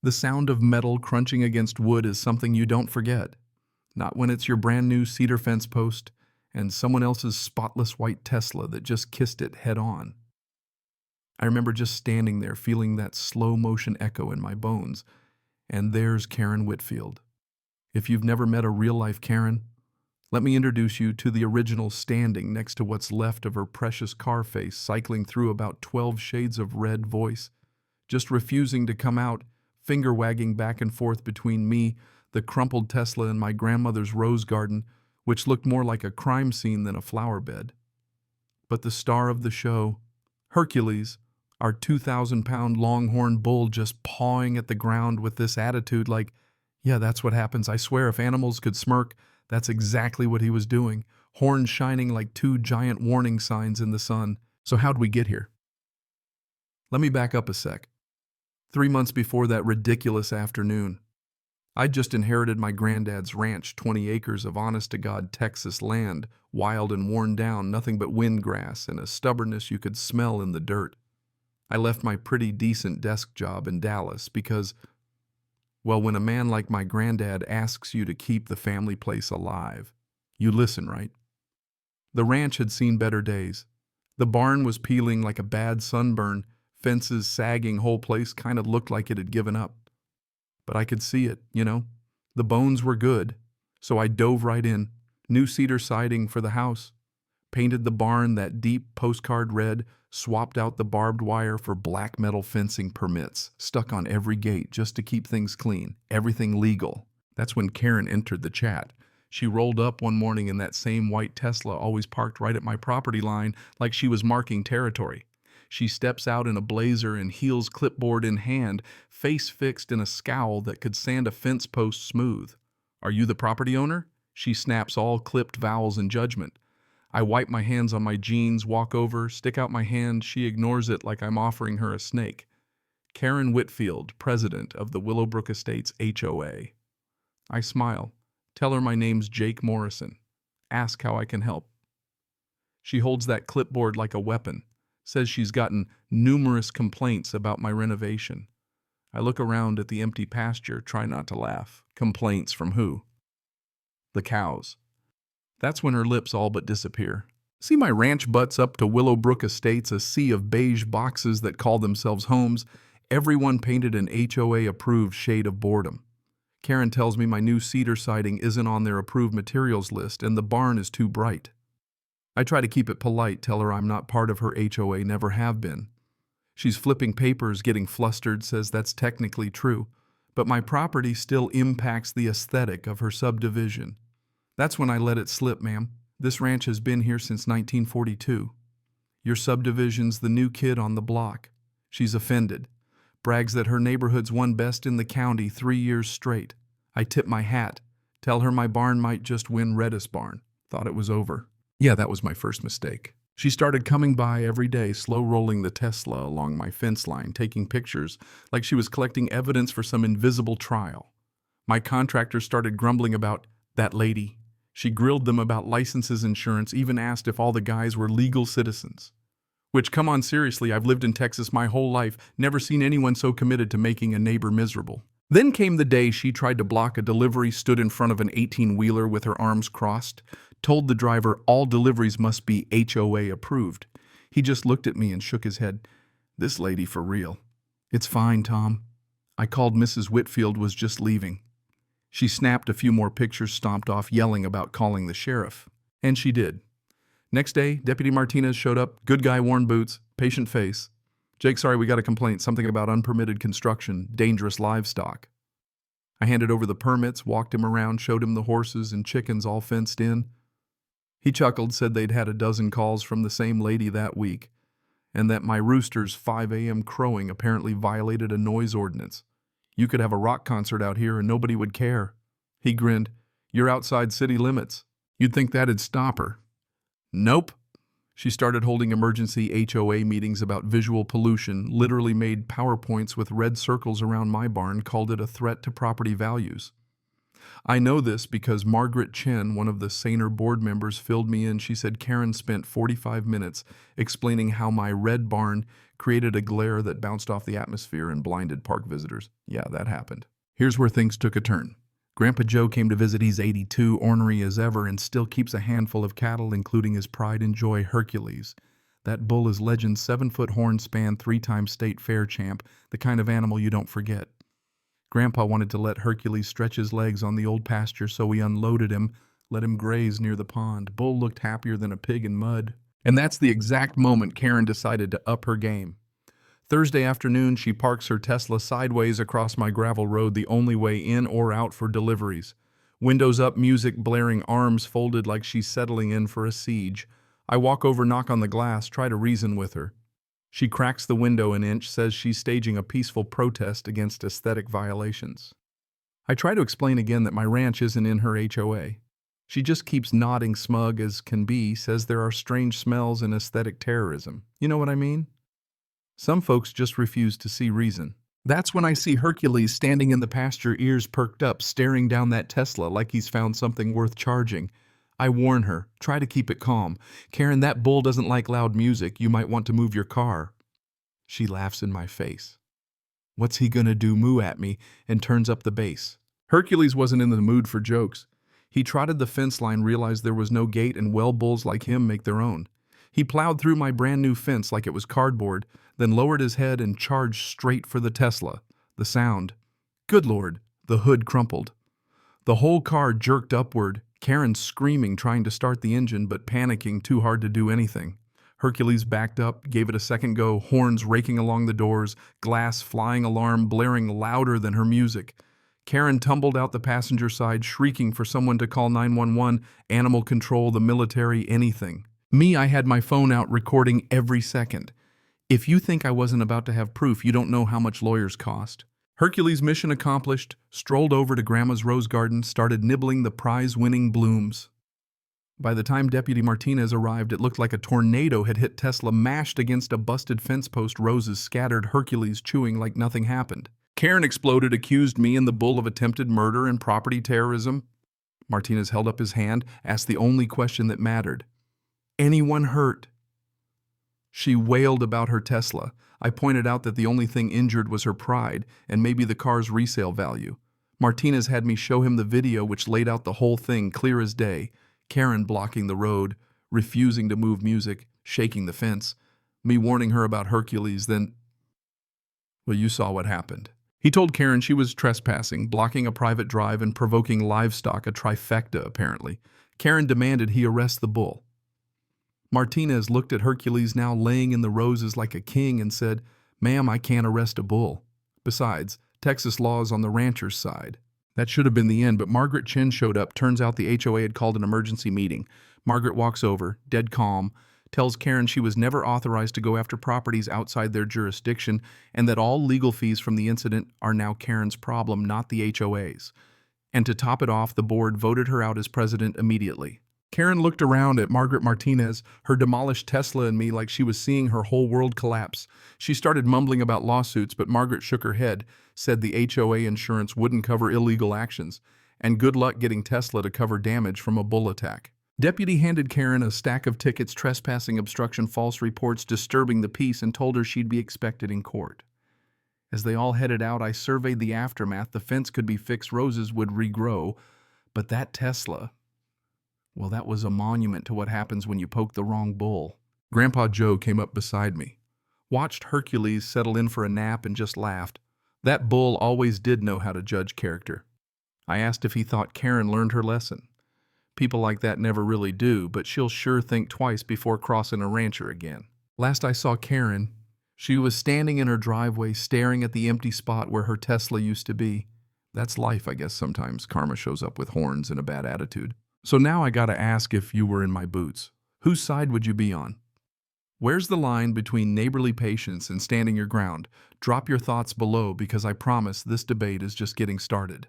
The sound of metal crunching against wood is something you don't forget. Not when it's your brand new cedar fence post and someone else's spotless white Tesla that just kissed it head on. I remember just standing there feeling that slow motion echo in my bones, and there's Karen Whitfield. If you've never met a real-life Karen, let me introduce you to the original standing next to what's left of her precious car face cycling through about 12 shades of red voice, just refusing to come out, finger wagging back and forth between me, the crumpled Tesla, and my grandmother's rose garden, which looked more like a crime scene than a flower bed. But the star of the show, Hercules, our 2,000-pound longhorn bull, just pawing at the ground with this attitude like, yeah, that's what happens. I swear if animals could smirk, that's exactly what he was doing, horns shining like two giant warning signs in the sun. So how'd we get here? Let me back up a sec. 3 months before that ridiculous afternoon, I'd just inherited my granddad's ranch, 20 acres of honest-to-God Texas land, wild and worn down, nothing but wind grass and a stubbornness you could smell in the dirt. I left my pretty decent desk job in Dallas because, well, when a man like my granddad asks you to keep the family place alive, you listen, right? The ranch had seen better days. The barn was peeling like a bad sunburn, fences sagging, whole place kind of looked like it had given up. But I could see it, you know. The bones were good, so I dove right in. New cedar siding for the house. Painted the barn that deep postcard red, swapped out the barbed wire for black metal fencing permits, stuck on every gate just to keep things clean, everything legal. That's when Karen entered the chat. She rolled up one morning in that same white Tesla always parked right at my property line like she was marking territory. She steps out in a blazer and heels clipboard in hand, face fixed in a scowl that could sand a fence post smooth. "Are you the property owner?" She snaps all clipped vowels in judgment. I wipe my hands on my jeans, walk over, stick out my hand. She ignores it like I'm offering her a snake. Karen Whitfield, president of the Willowbrook Estates HOA. I smile. Tell her my name's Jake Morrison. Ask how I can help. She holds that clipboard like a weapon. Says she's gotten numerous complaints about my renovation. I look around at the empty pasture, try not to laugh. Complaints from who? The cows. That's when her lips all but disappear. See, my ranch butts up to Willowbrook Estates, a sea of beige boxes that call themselves homes, everyone painted an HOA-approved shade of boredom. Karen tells me my new cedar siding isn't on their approved materials list and the barn is too bright. I try to keep it polite, tell her I'm not part of her HOA, never have been. She's flipping papers, getting flustered, says that's technically true, but my property still impacts the aesthetic of her subdivision. That's when I let it slip, ma'am. This ranch has been here since 1942. Your subdivision's the new kid on the block. She's offended. Brags that her neighborhood's won best in the county 3 years straight. I tip my hat. Tell her my barn might just win Reddis barn. Thought it was over. Yeah, that was my first mistake. She started coming by every day, slow-rolling the Tesla along my fence line, taking pictures like she was collecting evidence for some invisible trial. My contractor started grumbling about that lady. She grilled them about licenses, insurance, even asked if all the guys were legal citizens. Which, come on, seriously, I've lived in Texas my whole life, never seen anyone so committed to making a neighbor miserable. Then came the day she tried to block a delivery, stood in front of an 18-wheeler with her arms crossed, told the driver all deliveries must be HOA approved. He just looked at me and shook his head. This lady for real. It's fine, Tom. I called Mrs. Whitfield, was just leaving. She snapped a few more pictures, stomped off, yelling about calling the sheriff. And she did. Next day, Deputy Martinez showed up, good guy, worn boots, patient face. Jake, sorry, we got a complaint, something about unpermitted construction, dangerous livestock. I handed over the permits, walked him around, showed him the horses and chickens all fenced in. He chuckled, said they'd had a dozen calls from the same lady that week, and that my rooster's 5 a.m. crowing apparently violated a noise ordinance. You could have a rock concert out here and nobody would care. He grinned. You're outside city limits. You'd think that'd stop her. Nope. She started holding emergency HOA meetings about visual pollution, literally made PowerPoints with red circles around my barn, called it a threat to property values. I know this because Margaret Chen, one of the saner board members, filled me in. She said Karen spent 45 minutes explaining how my red barn created a glare that bounced off the atmosphere and blinded park visitors. Yeah, that happened. Here's where things took a turn. Grandpa Joe came to visit. He's 82, ornery as ever, and still keeps a handful of cattle, including his pride and joy, Hercules. That bull is legend's 7-foot horn span, 3-time state fair champ, the kind of animal you don't forget. Grandpa wanted to let Hercules stretch his legs on the old pasture, so we unloaded him, let him graze near the pond. Bull looked happier than a pig in mud. And that's the exact moment Karen decided to up her game. Thursday afternoon, she parks her Tesla sideways across my gravel road, the only way in or out for deliveries. Windows up, music blaring, arms folded like she's settling in for a siege. I walk over, knock on the glass, try to reason with her. She cracks the window an inch, says she's staging a peaceful protest against aesthetic violations. I try to explain again that my ranch isn't in her HOA. She just keeps nodding, smug as can be, says there are strange smells and aesthetic terrorism. You know what I mean? Some folks just refuse to see reason. That's when I see Hercules standing in the pasture, ears perked up, staring down that Tesla like he's found something worth charging. I warn her, try to keep it calm. Karen, that bull doesn't like loud music. You might want to move your car. She laughs in my face. What's he gonna do, moo at me, and turns up the bass. Hercules wasn't in the mood for jokes. He trotted the fence line, realized there was no gate, and well, bulls like him make their own. He plowed through my brand new fence like it was cardboard, then lowered his head and charged straight for the Tesla. The sound. Good Lord, the hood crumpled. The whole car jerked upward, Karen screaming, trying to start the engine, but panicking, too hard to do anything. Hercules backed up, gave it a second go, horns raking along the doors, glass flying, alarm blaring louder than her music. Karen tumbled out the passenger side, shrieking for someone to call 911, animal control, the military, anything. Me, I had my phone out recording every second. If you think I wasn't about to have proof, you don't know how much lawyers cost. Hercules, mission accomplished, strolled over to Grandma's rose garden, started nibbling the prize-winning blooms. By the time Deputy Martinez arrived, it looked like a tornado had hit Tesla, mashed against a busted fence post, roses scattered, Hercules chewing like nothing happened. Karen exploded, accused me and the bull of attempted murder and property terrorism. Martinez held up his hand, asked the only question that mattered. Anyone hurt? She wailed about her Tesla. I pointed out that the only thing injured was her pride and maybe the car's resale value. Martinez had me show him the video, which laid out the whole thing clear as day. Karen blocking the road, refusing to move music, shaking the fence, me warning her about Hercules, then... Well, you saw what happened. He told Karen she was trespassing, blocking a private drive and provoking livestock, a trifecta apparently. Karen demanded he arrest the bull. Martinez looked at Hercules, now laying in the roses like a king, and said, "Ma'am, I can't arrest a bull. Besides, Texas law is on the rancher's side." That should have been the end, but Margaret Chen showed up. Turns out the HOA had called an emergency meeting. Margaret walks over, dead calm, tells Karen she was never authorized to go after properties outside their jurisdiction, and that all legal fees from the incident are now Karen's problem, not the HOA's. And to top it off, the board voted her out as president immediately. Karen looked around at Margaret Martinez, her demolished Tesla, and me like she was seeing her whole world collapse. She started mumbling about lawsuits, but Margaret shook her head, said the HOA insurance wouldn't cover illegal actions, and good luck getting Tesla to cover damage from a bull attack. Deputy handed Karen a stack of tickets, trespassing, obstruction, false reports, disturbing the peace, and told her she'd be expected in court. As they all headed out, I surveyed the aftermath. The fence could be fixed, roses would regrow, but that Tesla... well, that was a monument to what happens when you poke the wrong bull. Grandpa Joe came up beside me, watched Hercules settle in for a nap, and just laughed. That bull always did know how to judge character. I asked if he thought Karen learned her lesson. People like that never really do, but she'll sure think twice before crossing a rancher again. Last I saw Karen, she was standing in her driveway staring at the empty spot where her Tesla used to be. That's life, I guess. Sometimes karma shows up with horns and a bad attitude. So now I gotta ask, if you were in my boots, whose side would you be on? Where's the line between neighborly patience and standing your ground? Drop your thoughts below, because I promise this debate is just getting started.